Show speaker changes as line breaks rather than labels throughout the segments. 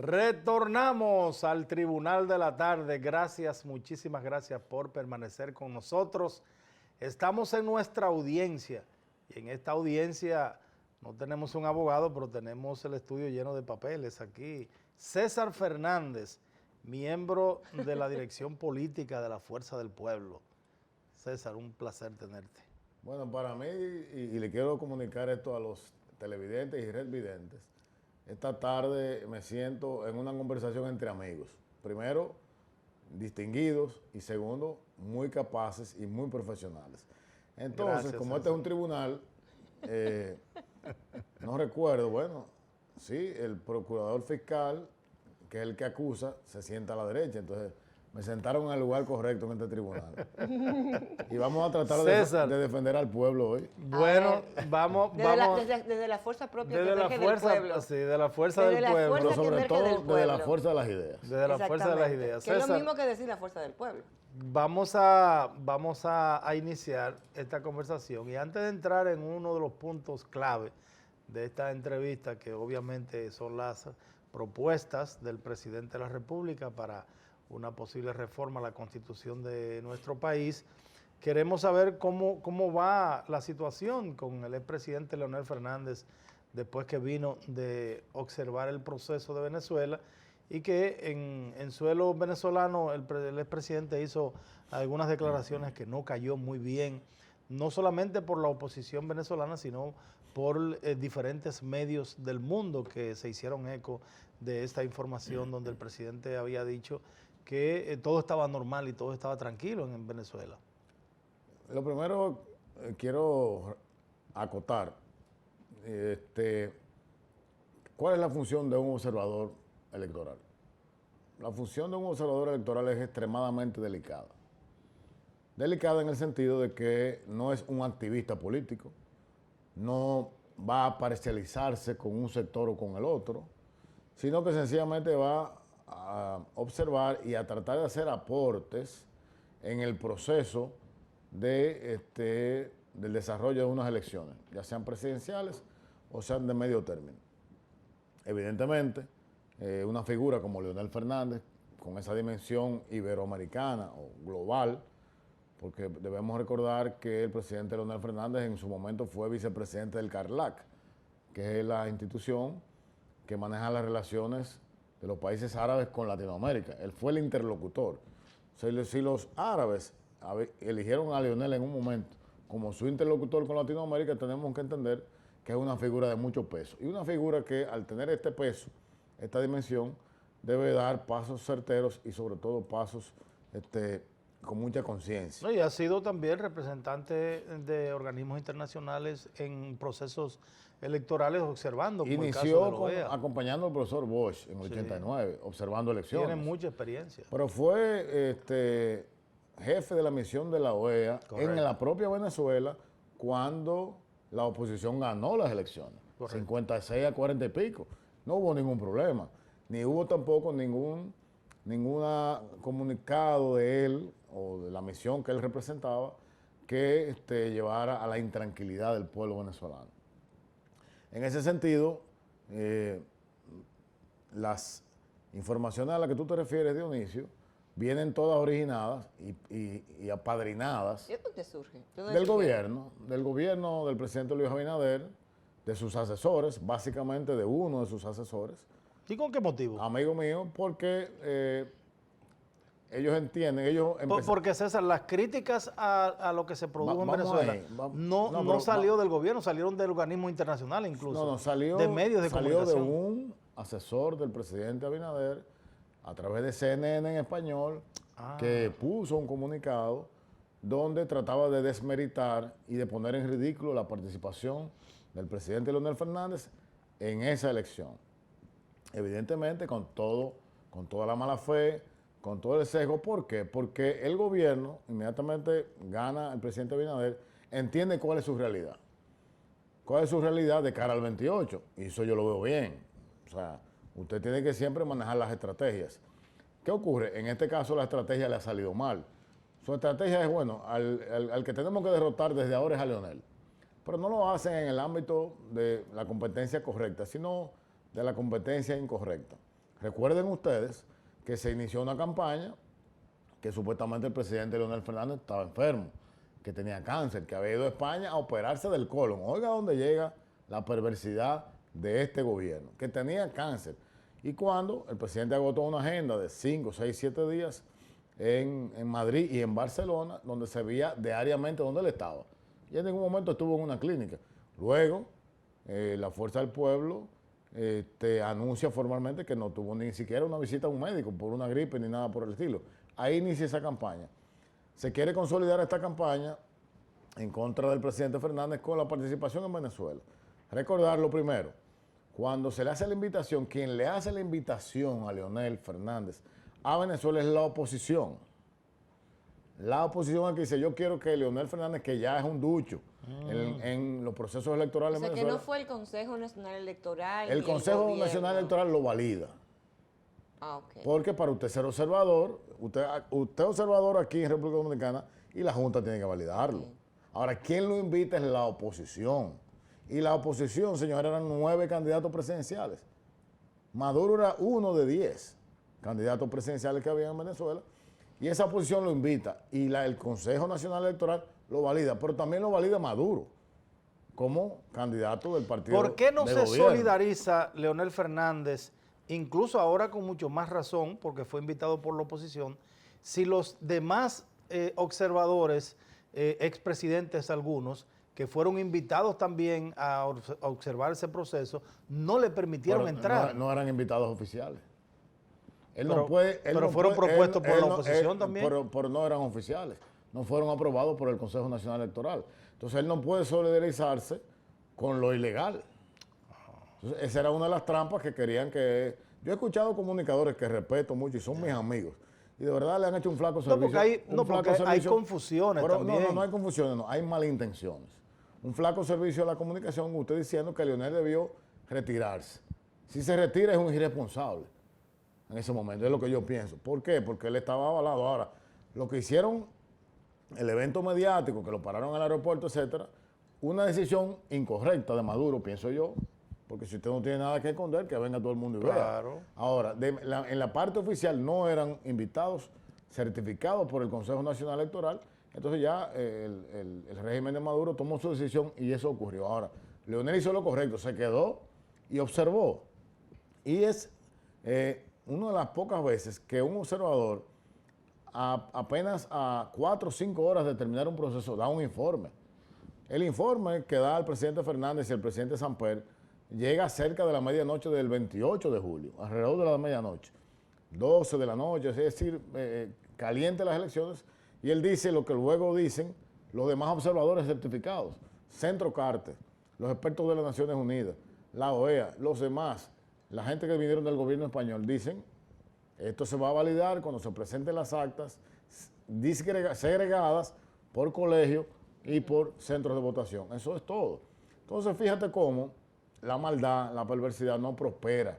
Retornamos al Tribunal de la Tarde. Gracias, muchísimas gracias por permanecer con nosotros. Estamos en nuestra audiencia y en esta audiencia no tenemos un abogado, pero tenemos el estudio lleno de papeles aquí. César Fernández, miembro de la dirección política de la Fuerza del Pueblo. César, un placer tenerte.
Bueno, para mí, y le quiero comunicar esto a los televidentes y redvidentes, esta tarde me siento en una conversación entre amigos. Primero, distinguidos y segundo, muy capaces y muy profesionales. Entonces,
Gracias,
como
César.
este es un tribunal, no recuerdo, bueno, sí, el procurador fiscal, que es el que acusa, se sienta a la derecha. Entonces, me sentaron en el lugar correcto en este tribunal. Y vamos a tratar de defender al pueblo hoy.
Bueno, vamos...
Desde la fuerza propia que emerge del pueblo.
Sí, de la fuerza
Desde
del
la
pueblo.
fuerza
Pero sobre
que emerge
todo
del
desde la
pueblo.
fuerza de las ideas.
Desde la fuerza de las ideas.
Que es lo
César,
mismo que decir la fuerza del pueblo.
vamos a iniciar esta conversación y antes de entrar en uno de los puntos clave de esta entrevista, que obviamente son las propuestas del presidente de la República para una posible reforma a la Constitución de nuestro país, queremos saber cómo va la situación con el expresidente Leonel Fernández después que vino de observar el proceso de Venezuela y que en suelo venezolano el expresidente hizo algunas declaraciones que no cayó muy bien, no solamente por la oposición venezolana, sino por diferentes medios del mundo que se hicieron eco de esta información donde el presidente había dicho que todo estaba normal y todo estaba tranquilo en Venezuela.
Lo primero quiero acotar, ¿cuál es la función de un observador electoral? La función de un observador electoral es extremadamente delicada. Delicada en el sentido de que no es un activista político, no va a parcializarse con un sector o con el otro, sino que sencillamente va a observar y a tratar de hacer aportes en el proceso del desarrollo de unas elecciones, ya sean presidenciales o sean de medio término. Evidentemente, una figura como Leonel Fernández, con esa dimensión iberoamericana o global, porque debemos recordar que el presidente Leonel Fernández en su momento fue vicepresidente del CARLAC, que es la institución que maneja las relaciones de los países árabes con Latinoamérica. Él fue el interlocutor. O sea, si los árabes eligieron a Leonel en un momento como su interlocutor con Latinoamérica, tenemos que entender que es una figura de mucho peso. Y una figura que al tener este peso, esta dimensión, debe dar pasos certeros y sobre todo pasos con mucha conciencia.
No, y ha sido también representante de organismos internacionales en procesos electorales observando, como el caso de la OEA.
Acompañando al profesor Bosch en el 89, observando elecciones.
Tiene mucha experiencia.
Pero fue jefe de la misión de la OEA en la propia Venezuela cuando la oposición ganó las elecciones. Correcto. 56 a 40 y pico. No hubo ningún problema. Ni hubo tampoco ningún comunicado de él o de la misión que él representaba que llevara a la intranquilidad del pueblo venezolano. En ese sentido, las informaciones a las que tú te refieres, Dionisio, vienen todas originadas y apadrinadas
¿Y dónde surge?
del gobierno del presidente Luis Abinader, de sus asesores, básicamente de uno de sus asesores.
¿Y con qué motivo?
Amigo mío, porque ellos entienden,
Porque César, las críticas a lo que se produjo en Venezuela no salió del gobierno, salieron del organismo internacional incluso.
No, salió
de medios de comunicación.
Salió de un asesor del presidente Abinader a través de CNN en español, que puso un comunicado donde trataba de desmeritar y de poner en ridículo la participación del presidente Leonel Fernández en esa elección. Evidentemente con toda la mala fe, con todo el sesgo. ¿Por qué? Porque el gobierno, inmediatamente gana el presidente Abinader, entiende cuál es su realidad. ¿Cuál es su realidad de cara al 28? Y eso yo lo veo bien. O sea, usted tiene que siempre manejar las estrategias. ¿Qué ocurre? En este caso la estrategia le ha salido mal. Su estrategia es, bueno, al que tenemos que derrotar desde ahora es a Leonel. Pero no lo hacen en el ámbito de la competencia correcta, sino de la competencia incorrecta. Recuerden ustedes que se inició una campaña que supuestamente el presidente Leonel Fernández estaba enfermo, que tenía cáncer, que había ido a España a operarse del colon. Oiga dónde llega la perversidad de este gobierno, que tenía cáncer. Y cuando el presidente agotó una agenda de 5, 6, 7 días en Madrid y en Barcelona, donde se veía diariamente dónde él estaba. Y en ningún momento estuvo en una clínica. Luego, la Fuerza del Pueblo anuncia formalmente que no tuvo ni siquiera una visita a un médico por una gripe ni nada por el estilo. Ahí inicia esa campaña. Se quiere consolidar esta campaña en contra del presidente Fernández con la participación en Venezuela. Recordar lo primero, cuando se le hace la invitación, quien le hace la invitación a Leonel Fernández a Venezuela es la oposición. La oposición es que dice, yo quiero que Leonel Fernández, que ya es un ducho en los procesos electorales en Venezuela.
O sea, que no fue el Consejo Nacional Electoral.
El Consejo Nacional Electoral lo valida.
Ah, ok.
Porque para usted ser observador, usted es observador aquí en República Dominicana y la Junta tiene que validarlo. Ahora, ¿quién lo invita? Es la oposición. Y la oposición, señores, eran 9 candidatos presidenciales. Maduro era 1 de 10 candidatos presidenciales que había en Venezuela. Y esa oposición lo invita. Y el Consejo Nacional Electoral lo valida. Pero también lo valida Maduro como candidato del partido de
¿Por qué no
de
se
gobierno?
solidariza Leonel Fernández, incluso ahora con mucho más razón, porque fue invitado por la oposición, si los demás observadores, expresidentes algunos, que fueron invitados también a observar ese proceso, no le permitieron entrar?
No eran invitados oficiales. Él
Pero,
no puede,
pero fueron propuestos por la oposición también.
Pero no eran oficiales. No fueron aprobados por el Consejo Nacional Electoral. Entonces él no puede solidarizarse con lo ilegal. Entonces, esa era una de las trampas que querían que... Yo he escuchado comunicadores que respeto mucho y son mis amigos. Y de verdad le han hecho un flaco servicio.
Porque hay confusiones
pero
también.
No hay confusiones, no. Hay malintenciones. Un flaco servicio a la comunicación, usted diciendo que Leonel debió retirarse. Si se retira es un irresponsable en ese momento, es lo que yo pienso. ¿Por qué? Porque él estaba avalado. Ahora, lo que hicieron, el evento mediático, que lo pararon en el aeropuerto, etcétera, una decisión incorrecta de Maduro, pienso yo, porque si usted no tiene nada que esconder, que venga todo el mundo y vea.
Claro.
Ahora, en la parte oficial no eran invitados certificados por el Consejo Nacional Electoral, entonces ya el régimen de Maduro tomó su decisión y eso ocurrió. Ahora, Leonel hizo lo correcto, se quedó y observó. Y es una de las pocas veces que un observador, apenas a 4 o 5 horas de terminar un proceso, da un informe. El informe que da el presidente Fernández y el presidente Samper llega cerca de la medianoche del 28 de julio, alrededor de la medianoche, 12 de la noche, es decir, caliente las elecciones, y él dice lo que luego dicen los demás observadores certificados, Centro Carter, los expertos de las Naciones Unidas, la OEA, los demás, la gente que vinieron del gobierno español, dicen, esto se va a validar cuando se presenten las actas segregadas por colegio y por centros de votación. Eso es todo. Entonces, fíjate cómo la maldad, la perversidad no prospera,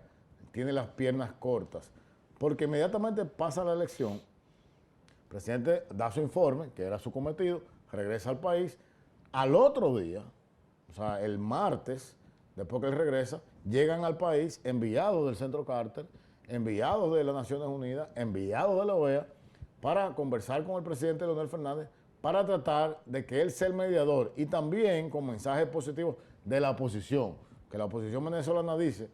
tiene las piernas cortas, porque inmediatamente pasa la elección, el presidente da su informe, que era su cometido, regresa al país, al otro día, o sea, el martes, después que él regresa, llegan al país enviados del Centro Carter, enviados de las Naciones Unidas, enviados de la OEA, para conversar con el presidente Leonel Fernández, para tratar de que él sea el mediador y también con mensajes positivos de la oposición, que la oposición venezolana dice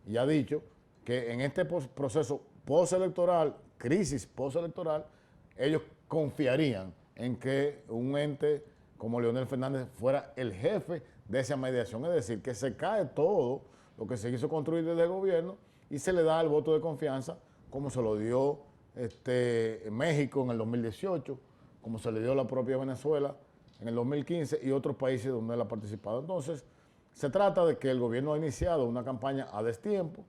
y ha dicho que en este proceso postelectoral, crisis postelectoral, ellos confiarían en que un ente como Leonel Fernández fuera el jefe de esa mediación, es decir, que se cae todo lo que se quiso construir desde el gobierno y se le da el voto de confianza como se lo dio México en el 2018, como se le dio a la propia Venezuela en el 2015 y otros países donde él ha participado. Entonces, se trata de que el gobierno ha iniciado una campaña a destiempo,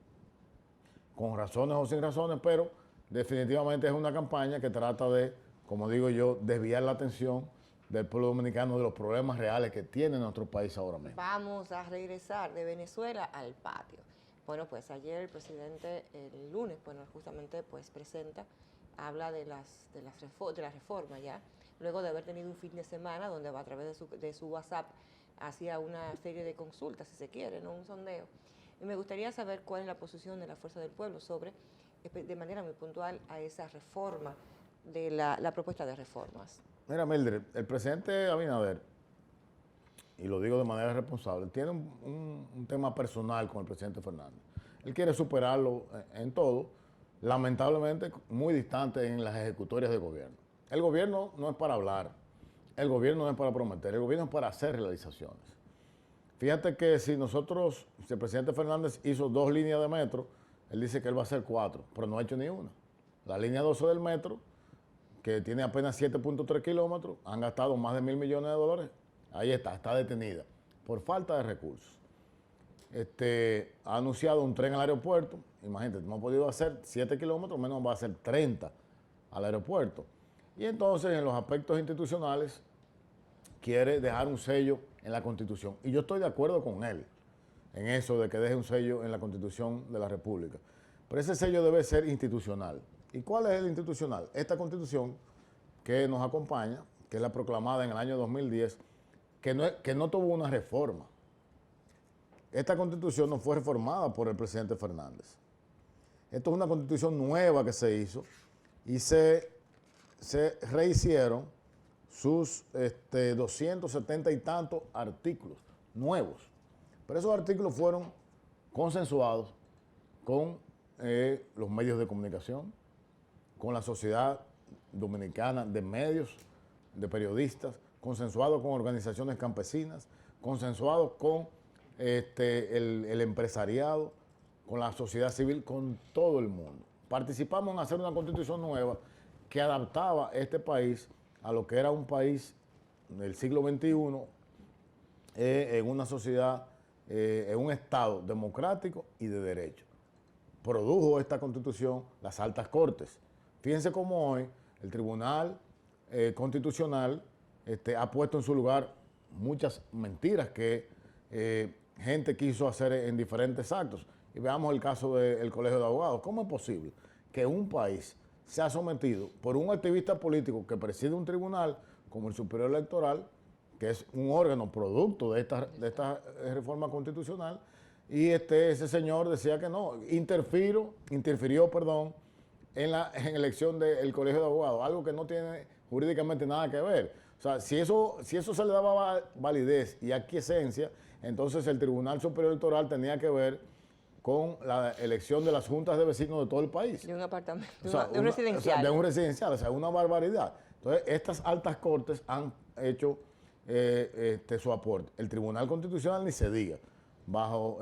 con razones o sin razones, pero definitivamente es una campaña que trata de, como digo yo, desviar la atención del pueblo dominicano de los problemas reales que tiene nuestro país ahora mismo.
Vamos a regresar de Venezuela al patio. Bueno, pues ayer el presidente, el lunes, bueno, justamente pues presenta, habla de la reforma ya, luego de haber tenido un fin de semana donde va a través de su WhatsApp hacía una serie de consultas, si se quiere, ¿no? Un sondeo. Y me gustaría saber cuál es la posición de la Fuerza del Pueblo sobre, de manera muy puntual, a esa reforma, de la propuesta de reformas.
Mira, Mildred, el presidente Abinader, y lo digo de manera responsable, tiene un tema personal con el presidente Fernández. Él quiere superarlo en todo, lamentablemente muy distante en las ejecutorias de gobierno. El gobierno no es para hablar, el gobierno no es para prometer, el gobierno es para hacer realizaciones. Fíjate que si el presidente Fernández hizo 2 líneas de metro, él dice que él va a hacer 4, pero no ha hecho ni una. La línea 12 del metro, que tiene apenas 7.3 kilómetros, han gastado más de $1.000 millones. Ahí está detenida, por falta de recursos. Ha anunciado un tren al aeropuerto, imagínate, no ha podido hacer 7 kilómetros, menos va a hacer 30 al aeropuerto. Y entonces, en los aspectos institucionales, quiere dejar un sello en la Constitución. Y yo estoy de acuerdo con él en eso de que deje un sello en la Constitución de la República. Pero ese sello debe ser institucional. ¿Y cuál es el institucional? Esta Constitución que nos acompaña, que es la proclamada en el año 2010, que no tuvo una reforma. Esta Constitución no fue reformada por el presidente Fernández. Esto es una Constitución nueva que se hizo y se rehicieron sus 270 y tantos artículos nuevos. Pero esos artículos fueron consensuados con los medios de comunicación, con la sociedad dominicana de medios, de periodistas, consensuados con organizaciones campesinas, consensuados con el empresariado, con la sociedad civil, con todo el mundo. Participamos en hacer una constitución nueva que adaptaba este país a lo que era un país del siglo XXI, en una sociedad, en un Estado democrático y de derecho. Produjo esta Constitución las altas cortes. Fíjense cómo hoy el Tribunal Constitucional ha puesto en su lugar muchas mentiras que gente quiso hacer en diferentes actos. Y veamos el caso del Colegio de Abogados. ¿Cómo es posible que un país sea sometido por un activista político que preside un tribunal como el Superior Electoral, que es un órgano producto de esta reforma constitucional, y ese señor decía que no, interfirió en la elección del Colegio de Abogados, algo que no tiene jurídicamente nada que ver? O sea, si eso se le daba validez y aquiescencia, entonces el Tribunal Superior Electoral tenía que ver con la elección de las juntas de vecinos de todo el país.
De un apartamento,
o sea,
de un residencial.
O sea, de un residencial, o sea, una barbaridad. Entonces, estas altas cortes han hecho su aporte. El Tribunal Constitucional ni se diga, bajo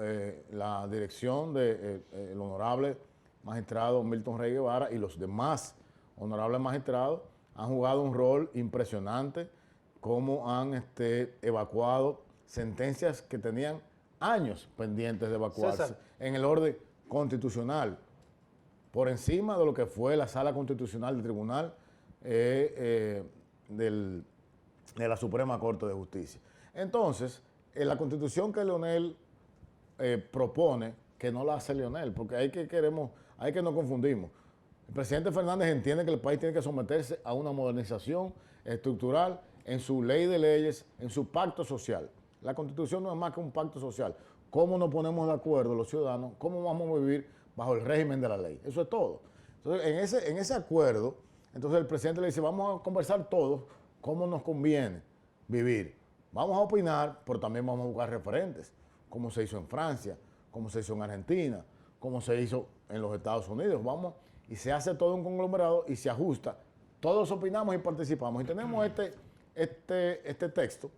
la dirección del honorable magistrado Milton Rey Guevara y los demás honorables magistrados, han jugado un rol impresionante, como han evacuado sentencias que tenían años pendientes de evacuarse,
César,
en el orden constitucional, por encima de lo que fue la Sala Constitucional del Tribunal de la Suprema Corte de Justicia. Entonces, la Constitución que Leonel propone, que no la hace Leonel, porque hay que no confundimos. El presidente Fernández entiende que el país tiene que someterse a una modernización estructural en su ley de leyes, en su pacto social. La Constitución no es más que un pacto social. ¿Cómo nos ponemos de acuerdo los ciudadanos? ¿Cómo vamos a vivir bajo el régimen de la ley? Eso es todo. Entonces, en ese acuerdo, entonces el presidente le dice, vamos a conversar todos cómo nos conviene vivir. Vamos a opinar, pero también vamos a buscar referentes, como se hizo en Francia, como se hizo en Argentina, como se hizo en los Estados Unidos. Y se hace todo un conglomerado y se ajusta. Todos opinamos y participamos. Y tenemos este texto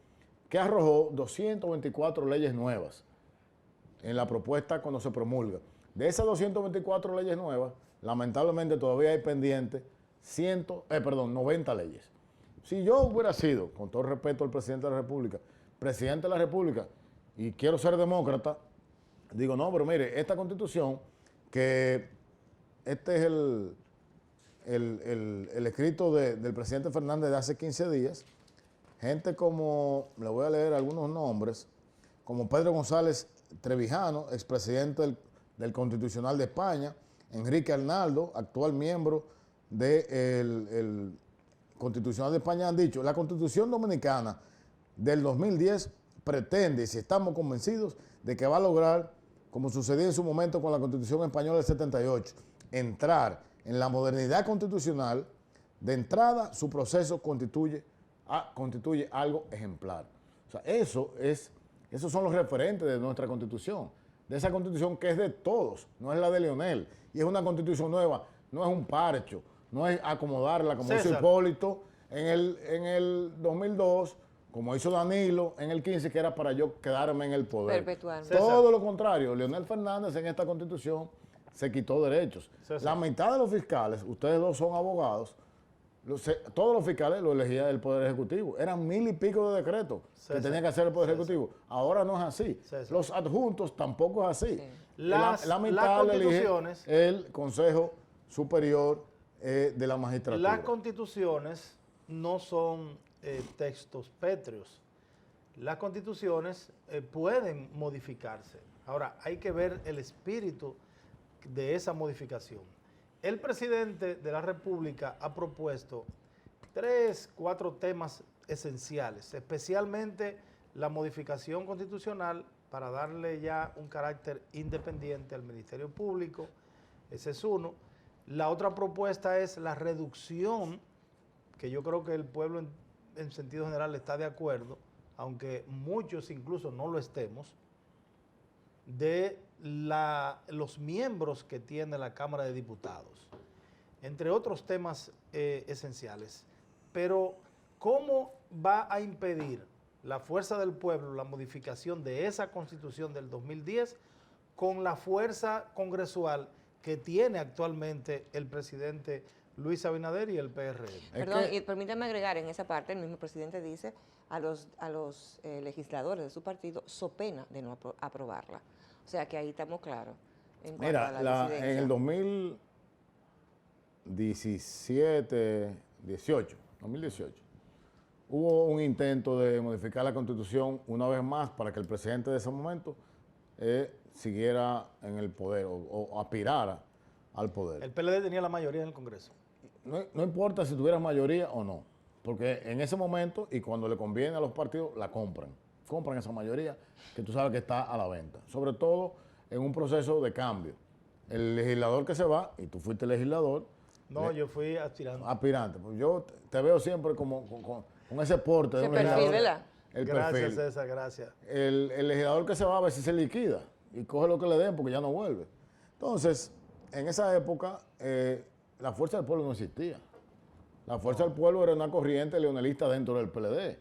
que arrojó 224 leyes nuevas en la propuesta cuando se promulga. De esas 224 leyes nuevas, lamentablemente todavía hay pendientes 90 leyes. Si yo hubiera sido, con todo respeto al presidente de la República, y quiero ser demócrata, digo, no, pero mire, esta Constitución, que este es el escrito del presidente Fernández de hace 15 días, gente como, le voy a leer algunos nombres, como Pedro González Trevijano, expresidente del Constitucional de España, Enrique Arnaldo, actual miembro del Constitucional de España, han dicho, la Constitución Dominicana del 2010 pretende, y si estamos convencidos, de que va a lograr como sucedía en su momento con la Constitución Española del 78, entrar en la modernidad constitucional, de entrada su proceso constituye algo ejemplar. O sea, esos son los referentes de nuestra Constitución, de esa Constitución que es de todos, no es la de Leonel, y es una Constitución nueva, no es un parcho, no es acomodarla como hizo Hipólito en el 2002, como hizo Danilo en el 15, que era para yo quedarme en el poder.
Perpetuarme.
Todo lo contrario, Leonel Fernández en esta Constitución se quitó derechos. La mitad de los fiscales, ustedes dos son abogados, todos los fiscales lo elegía el Poder Ejecutivo. Eran 1000 y pico de decretos que tenía que hacer el Poder Ejecutivo. Ahora no es así. Los adjuntos tampoco es así. La mitad lo elige el Consejo Superior de la Magistratura.
Las constituciones no son textos pétreos. Las constituciones pueden modificarse. Ahora, hay que ver el espíritu de esa modificación. El presidente de la República ha propuesto 3, 4 temas esenciales, especialmente la modificación constitucional para darle ya un carácter independiente al Ministerio Público. Ese es uno. La otra propuesta es la reducción, que yo creo que el pueblo en sentido general está de acuerdo, aunque muchos incluso no lo estemos, de los miembros que tiene la Cámara de Diputados, entre otros temas esenciales. Pero, ¿cómo va a impedir la fuerza del pueblo la modificación de esa Constitución del 2010 con la fuerza congresual que tiene actualmente el presidente Luis Abinader y el PRM?
Perdón, y permítame agregar en esa parte, el mismo presidente dice a los legisladores de su partido, so pena de no aprobarla. O sea que ahí estamos claros.
Mira, en el 2018, hubo un intento de modificar la Constitución una vez más para que el presidente de ese momento siguiera en el poder o aspirara al poder.
El PLD tenía la mayoría en el Congreso.
No importa si tuviera mayoría o no, porque en ese momento y cuando le conviene a los partidos, la compran esa mayoría que tú sabes que está a la venta, sobre todo en un proceso de cambio. El legislador que se va, y tú fuiste legislador.
No, yo fui aspirante.
Aspirante, pues yo te veo siempre como con ese porte de un legislador.
¿Verdad?
Gracias, César, gracias.
El legislador que se va a ver si se liquida y coge lo que le den porque ya no vuelve. Entonces, en esa época, la fuerza del pueblo no existía. La fuerza del pueblo era una corriente leonelista dentro del PLD.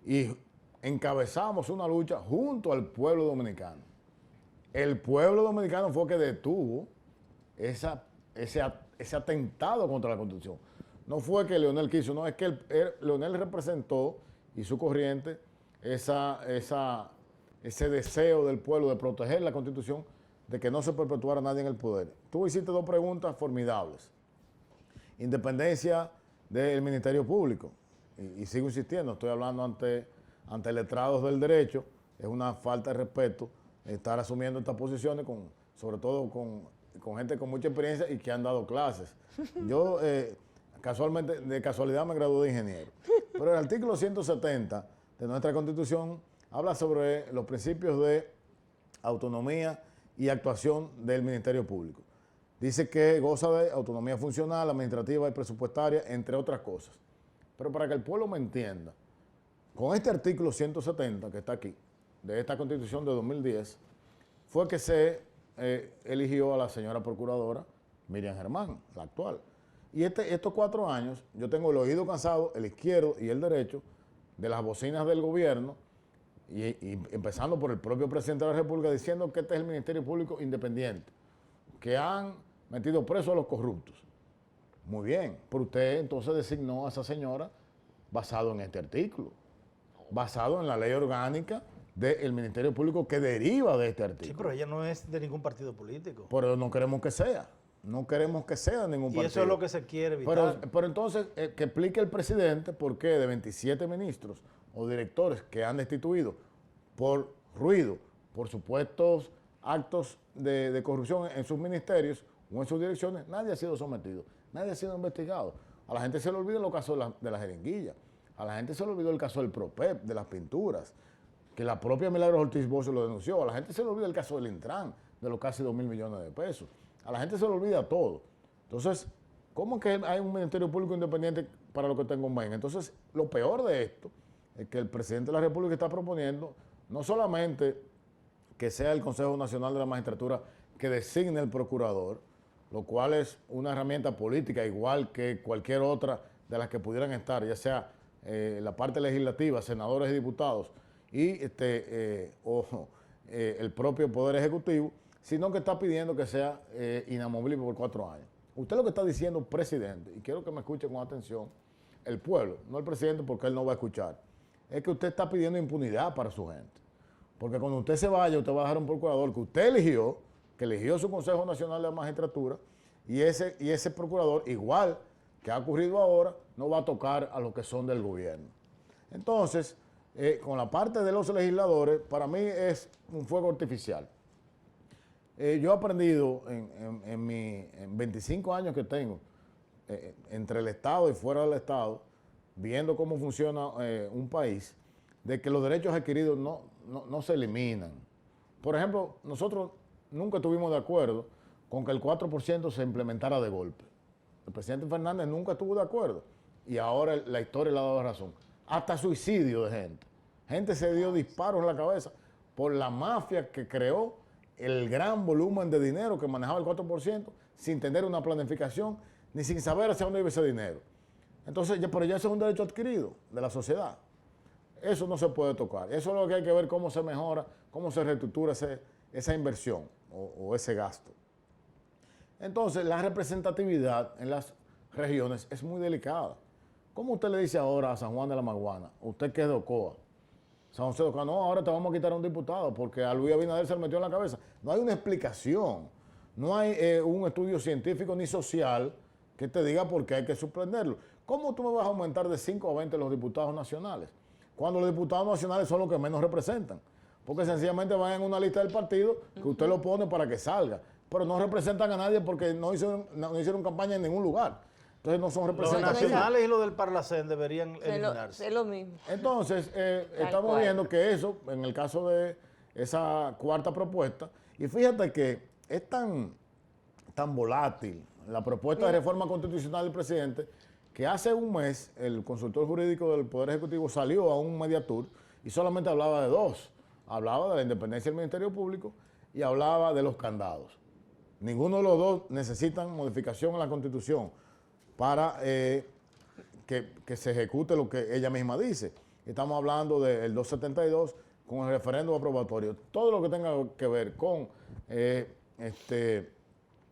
Y encabezamos una lucha junto al pueblo dominicano. El pueblo dominicano fue que detuvo ese atentado contra la Constitución. No fue que Leonel quiso, no, es que Leonel representó y su corriente ese deseo del pueblo de proteger la Constitución, de que no se perpetuara nadie en el poder. Tú hiciste 2 preguntas formidables. Independencia del Ministerio Público. Y sigo insistiendo, estoy hablando ante letrados del derecho. Es una falta de respeto estar asumiendo estas posiciones, sobre todo con gente con mucha experiencia y que han dado clases. Yo, de casualidad me gradué de ingeniero. Pero el artículo 170 de nuestra Constitución habla sobre los principios de autonomía y actuación del Ministerio Público. Dice que goza de autonomía funcional, administrativa y presupuestaria, entre otras cosas. Pero para que el pueblo me entienda, con este artículo 170 que está aquí, de esta Constitución de 2010, fue que se eligió a la señora procuradora Miriam Germán, la actual. Y estos 4 años, yo tengo el oído cansado, el izquierdo y el derecho, de las bocinas del gobierno, y empezando por el propio presidente de la República, diciendo que este es el Ministerio Público independiente, que han metido preso a los corruptos. Muy bien, pero usted entonces designó a esa señora basado en este artículo, basado en la ley orgánica del Ministerio Público que deriva de este artículo.
Sí, pero ella no es de ningún partido político.
Pero no queremos que sea. No queremos que sea de ningún partido.
Y eso es lo que se quiere evitar.
Pero entonces, que explique el presidente por qué de 27 ministros o directores que han destituido por ruido, por supuestos actos de corrupción en sus ministerios o en sus direcciones, nadie ha sido sometido, nadie ha sido investigado. A la gente se le olvida los casos de la jeringuilla, a la gente se le olvidó el caso del PROPEP, de las pinturas, que la propia Milagros Ortiz Bocio lo denunció, a la gente se le olvida el caso del Intran. de los casi 2.000 millones de pesos. A la gente se le olvida todo. Entonces, ¿cómo que hay un Ministerio Público Independiente para lo que tengo en mente? Entonces, lo peor de esto es que el presidente de la República está proponiendo no solamente que sea el Consejo Nacional de la Magistratura que designe el procurador, lo cual es una herramienta política igual que cualquier otra de las que pudieran estar, ya sea la parte legislativa, senadores y diputados, y el propio Poder Ejecutivo, sino que está pidiendo que sea inamovible por 4 años. Usted lo que está diciendo, presidente, y quiero que me escuche con atención, el pueblo, no el presidente porque él no va a escuchar, es que usted está pidiendo impunidad para su gente. Porque cuando usted se vaya, usted va a dejar un procurador que usted eligió, que eligió su Consejo Nacional de la Magistratura, y ese procurador, igual que ha ocurrido ahora, no va a tocar a los que son del gobierno. Entonces, con la parte de los legisladores, para mí es un fuego artificial. Yo he aprendido en 25 años que tengo, entre el Estado y fuera del Estado, viendo cómo funciona un país, de que los derechos adquiridos no se eliminan. Por ejemplo, nosotros nunca estuvimos de acuerdo con que el 4% se implementara de golpe. El presidente Fernández nunca estuvo de acuerdo y ahora la historia le ha dado razón. Hasta suicidio de gente. Gente se dio disparos en la cabeza por la mafia que creó el gran volumen de dinero que manejaba el 4% sin tener una planificación ni sin saber hacia dónde iba ese dinero. Entonces, pero ya eso es un derecho adquirido de la sociedad. Eso no se puede tocar. Eso es lo que hay que ver cómo se mejora, cómo se reestructura esa inversión o ese gasto. Entonces, la representatividad en las regiones es muy delicada. ¿Cómo usted le dice ahora a San Juan de la Maguana, usted que es de Ocoa, San José de Ocoa, no, ahora te vamos a quitar a un diputado porque a Luis Abinader se le metió en la cabeza? No hay una explicación, no hay un estudio científico ni social que te diga por qué hay que suspenderlo. ¿Cómo tú me vas a aumentar de 5 a 20 los diputados nacionales? Cuando los diputados nacionales son los que menos representan. Porque sencillamente van en una lista del partido que usted lo pone para que salga. Pero no representan a nadie porque no hicieron campaña en ningún lugar. Entonces no son
Los
representativos.
nacionales y los del Parlacén deberían eliminarse.
Es lo mismo.
Entonces, estamos viendo que eso, en el caso de esa cuarta propuesta, y fíjate que es tan volátil la propuesta de reforma constitucional del presidente, que hace un mes el consultor jurídico del Poder Ejecutivo salió a un Mediatur y solamente hablaba de dos. Hablaba de la independencia del Ministerio Público y hablaba de los candados. Ninguno de los dos necesitan modificación en la Constitución para que se ejecute lo que ella misma dice. Estamos hablando del 272 con el referéndum aprobatorio. Todo lo que tenga que ver con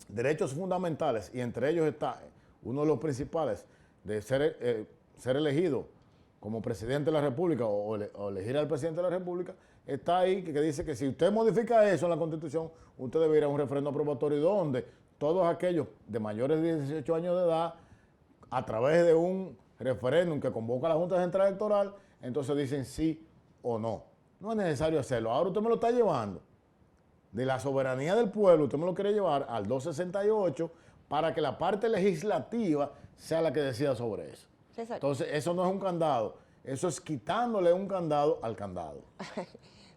derechos fundamentales, y entre ellos está uno de los principales de ser elegido como presidente de la República o elegir al presidente de la República, está ahí que dice que si usted modifica eso en la Constitución, usted debe ir a un referéndum aprobatorio donde todos aquellos de mayores de 18 años de edad, a través de un referéndum que convoca a la Junta Central Electoral, entonces dicen sí o no. No es necesario hacerlo. Ahora usted me lo está llevando de la soberanía del pueblo, usted me lo quiere llevar al 268 para que la parte legislativa sea la que decida sobre eso.
César.
Entonces, eso no es un candado, eso es quitándole un candado al candado.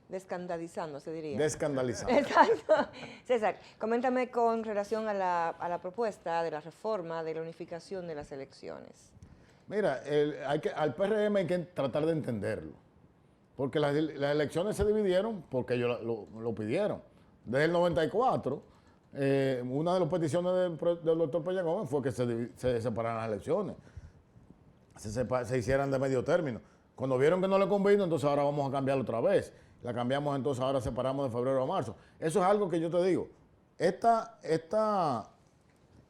Descandalizando, se diría.
Descandalizando.
Exacto. César, coméntame con relación a la propuesta de la reforma de la unificación de las elecciones.
Mira, al PRM hay que tratar de entenderlo, porque las elecciones se dividieron porque ellos lo pidieron. Desde el 94, una de las peticiones del doctor Peña Gómez fue que se separaran las elecciones, se hicieran de medio término. Cuando vieron que no le convino, entonces ahora vamos a cambiarlo otra vez. La cambiamos, entonces ahora separamos de febrero a marzo. Eso es algo que yo te digo.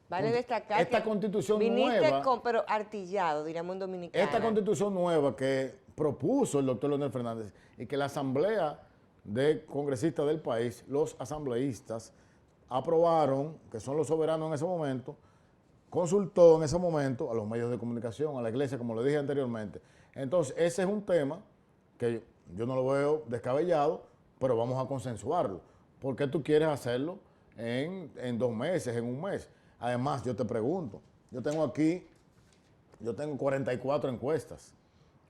Vale destacar
esta
que
constitución
viniste
nueva,
pero artillado, diríamos en dominicana.
esta constitución nueva que propuso el doctor Leonel Fernández y que la asamblea de congresistas del país, los asambleístas, aprobaron, que son los soberanos en ese momento, consultó en ese momento a los medios de comunicación, a la iglesia, como le dije anteriormente. Entonces, ese es un tema que yo no lo veo descabellado, pero vamos a consensuarlo. ¿Por qué tú quieres hacerlo en 2 meses, en 1 mes? Además, yo te pregunto, yo tengo 44 encuestas.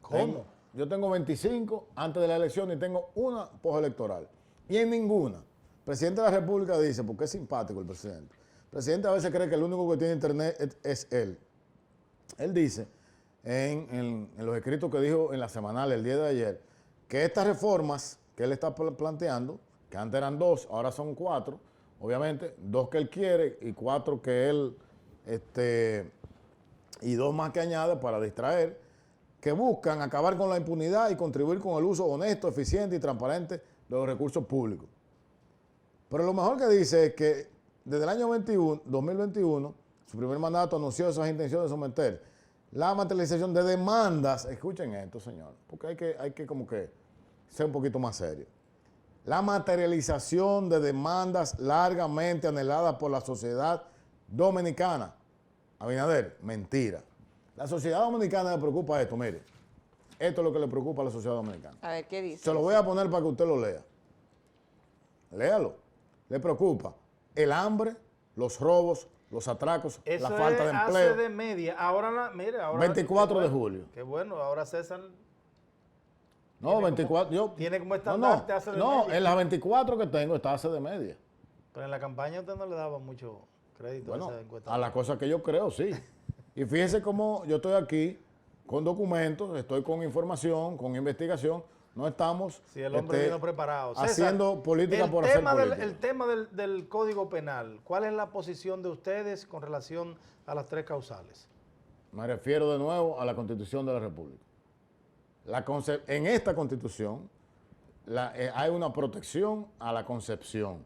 ¿Cómo?
Yo tengo 25 antes de la elección y tengo una postelectoral. Y en ninguna presidente de la República dice, porque es simpático el presidente. El presidente a veces cree que el único que tiene internet es él. Él dice, en los escritos que dijo en la semanal el día de ayer, que estas reformas que él está planteando, que antes eran 2, ahora son 4, obviamente, 2 que él quiere y 4 que él, y 2 más que añade para distraer, que buscan acabar con la impunidad y contribuir con el uso honesto, eficiente y transparente de los recursos públicos. Pero lo mejor que dice es que desde el año 2021, su primer mandato anunció esas intenciones de someter la materialización de demandas, escuchen esto, señor, porque hay que como que ser un poquito más serio. La materialización de demandas largamente anheladas por la sociedad dominicana. Abinader, mentira. La sociedad dominicana le preocupa esto, mire. Esto es lo que le preocupa a la sociedad dominicana.
A ver, ¿qué dice?
Se lo voy a poner para que usted lo lea. Léalo. Le preocupa el hambre, los robos, los atracos,
Eso
la falta de
hace
empleo.
de media. Ahora, mire, ahora...
24 de
qué bueno,
julio.
Qué bueno, ahora César
No, 24.
tiene como estandarte hace de media.
en las 24 que tengo está hace de media.
Pero en la campaña usted no le daba mucho crédito
Bueno,
a esa encuesta.
a las cosas que yo creo, sí. Y fíjese cómo yo estoy aquí con documentos, estoy con información, con investigación. No estamos
Si el hombre vino preparado. César,
haciendo política por hacer política.
El tema del Código Penal, ¿cuál es la posición de ustedes con relación a las 3 causales?
Me refiero de nuevo a la Constitución de la República. En esta Constitución hay una protección a la concepción.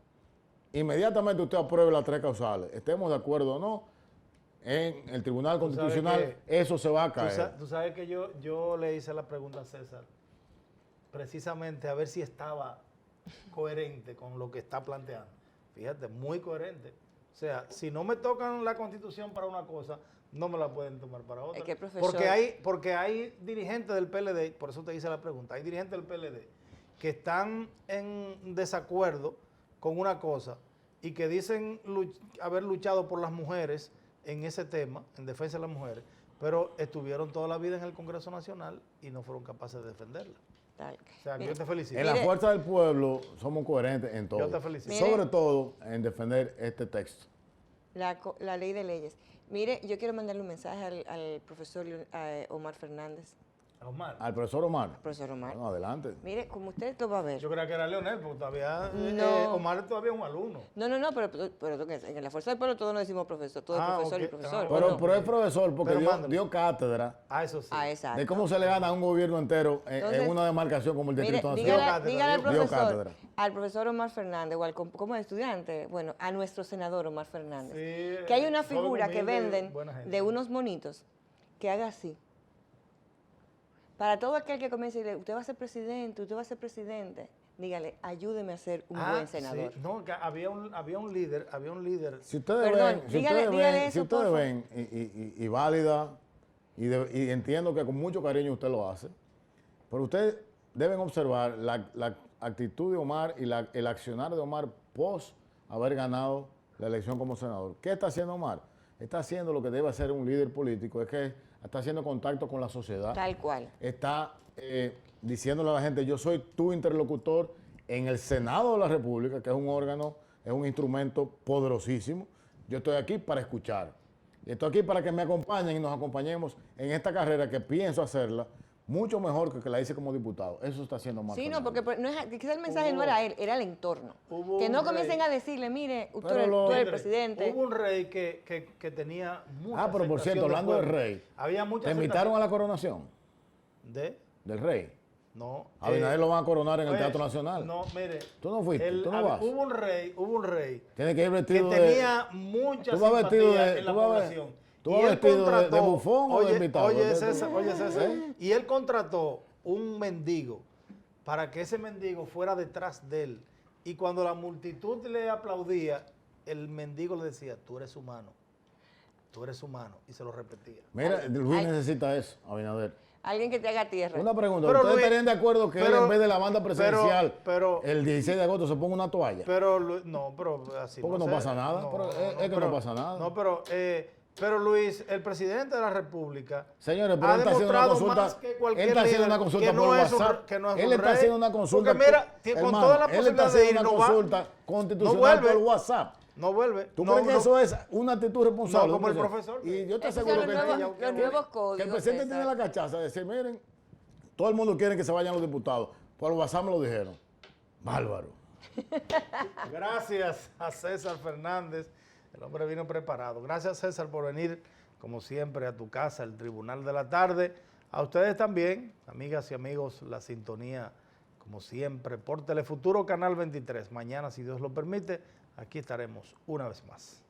Inmediatamente usted apruebe las 3 causales, estemos de acuerdo o no, en el Tribunal Constitucional eso se va a caer.
Tú sabes que yo le hice la pregunta a César precisamente a ver si estaba coherente con lo que está planteando. Fíjate, muy coherente. O sea, si no me tocan la Constitución para una cosa, no me la pueden tomar para otra.
Es que, profesor,
porque hay dirigentes del PLD, por eso te hice la pregunta, hay dirigentes del PLD que están en desacuerdo con una cosa y que dicen haber luchado por las mujeres en ese tema, en defensa de las mujeres, pero estuvieron toda la vida en el Congreso Nacional y no fueron capaces de defenderla.
Tal.
O sea, que
Mire,
yo te felicito.
En la fuerza del pueblo somos coherentes en todo.
Yo te felicito.
Sobre todo en defender este texto.
la ley de leyes. Mire, yo quiero mandarle un mensaje al profesor Omar Fernández.
Omar.
Al profesor Omar.
Profesor Omar.
Bueno, adelante.
Mire, como usted lo va a ver.
Yo creía que era Leonel, porque todavía
No.
Omar todavía es un alumno.
No, pero en la fuerza del pueblo todos nos decimos profesor, todo es profesor
ok.
y profesor.
Ah,
¿o no?
Pero es profesor porque
Pero mándalo.
dio cátedra
Eso sí.
Ah, exacto.
de cómo se le gana a un gobierno entero
Entonces,
en una demarcación como el
Mire,
Distrito Nacional.
dígale al
Dio
profesor,
cátedra.
al profesor Omar Fernández, o como estudiante, bueno, a nuestro senador Omar Fernández,
Sí,
que hay una
joven,
figura que
humilde,
venden
buena gente.
de unos monitos que haga así. Para todo aquel que comience y le usted va a ser presidente, dígale, ayúdeme a ser un buen senador.
Sí. No, que había un líder,
Si ustedes
Perdón, dígale
ven,
eso, porfa.
y válida, y entiendo que con mucho cariño usted lo hace, pero ustedes deben observar la actitud de Omar y el accionar de Omar post haber ganado la elección como senador. ¿Qué está haciendo Omar? Está haciendo lo que debe hacer un líder político, es que está haciendo contacto con la sociedad.
Tal cual.
Está diciéndole a la gente, yo soy tu interlocutor en el Senado de la República, que es un órgano, es un instrumento poderosísimo. Yo estoy aquí para escuchar. Y estoy aquí para que me acompañen y nos acompañemos en esta carrera que pienso hacerla mucho mejor que la hice como diputado. Eso está haciendo más.
Sí, no, porque no es, quizás el mensaje no era él, era el entorno.
Hubo
Que no
un
comiencen
rey.
a decirle, mire, tú
Pero
eres
lo-
tú eres el
Mire,
presidente.
Hubo un rey que tenía mucha
pero por cierto,
aceptación
hablando del
pueblo.
rey,
Había mucha
¿te invitaron a la coronación del rey?
No.
A Abinader lo van a coronar en el
pues,
Teatro Nacional.
No, mire.
¿Tú no fuiste? ¿Tú no vas?
Hubo un rey
Tienes que ir
que
vestido
tenía mucha
tú vas
simpatía
vestido de-
en la
tú vas
población.
¿Tú
Y
vas
él
vestido de
contrató-
bufón o de invitado?
Oye, César,
¿Eh?
y él contrató un mendigo para que ese mendigo fuera detrás de él. Y cuando la multitud le aplaudía, el mendigo le decía, tú eres humano, y se lo repetía.
Mira, Luis
Ay.
necesita eso, Abinader.
Alguien que te haga tierra.
Una pregunta,
Pero,
¿ustedes
Luis,
estarían de acuerdo que él
pero-
en vez de la banda presidencial
pero-
el 16 de agosto se ponga una toalla?
Pero no, pero así
Porque no
sé.
pasa nada, pero es que no pasa nada.
No, pero Pero Luis, el presidente de la República
Señores, pero
ha
él está haciendo una
demostrado
consulta.
más que
Él
cualquier
está haciendo
líder
una consulta
que no
por
es un-
WhatsApp.
que no es
Él
un
está
rey.
haciendo una consulta.
Porque mira, con
hermano,
toda la
él está
posibilidad de ir,
haciendo
no
una
va.
consulta constitucional
vuelve.
por WhatsApp.
No vuelve.
¿Tú
no,
crees que
no.
eso es una actitud responsable?
No, como el
Entonces,
profesor.
Y yo te
Esos
aseguro
son
que,
los nuevos
que el
códigos,
presidente
César.
tiene la cachaza de decir, miren, todo el mundo quiere que se vayan los diputados. Por WhatsApp me lo dijeron. Bárbaro.
Gracias a César Fernández. El hombre vino preparado. Gracias, César, por venir, como siempre, a tu casa, el Tribunal de la Tarde. A ustedes también, amigas y amigos, la sintonía, como siempre, por Telefuturo Canal 23. Mañana, si Dios lo permite, aquí estaremos una vez más.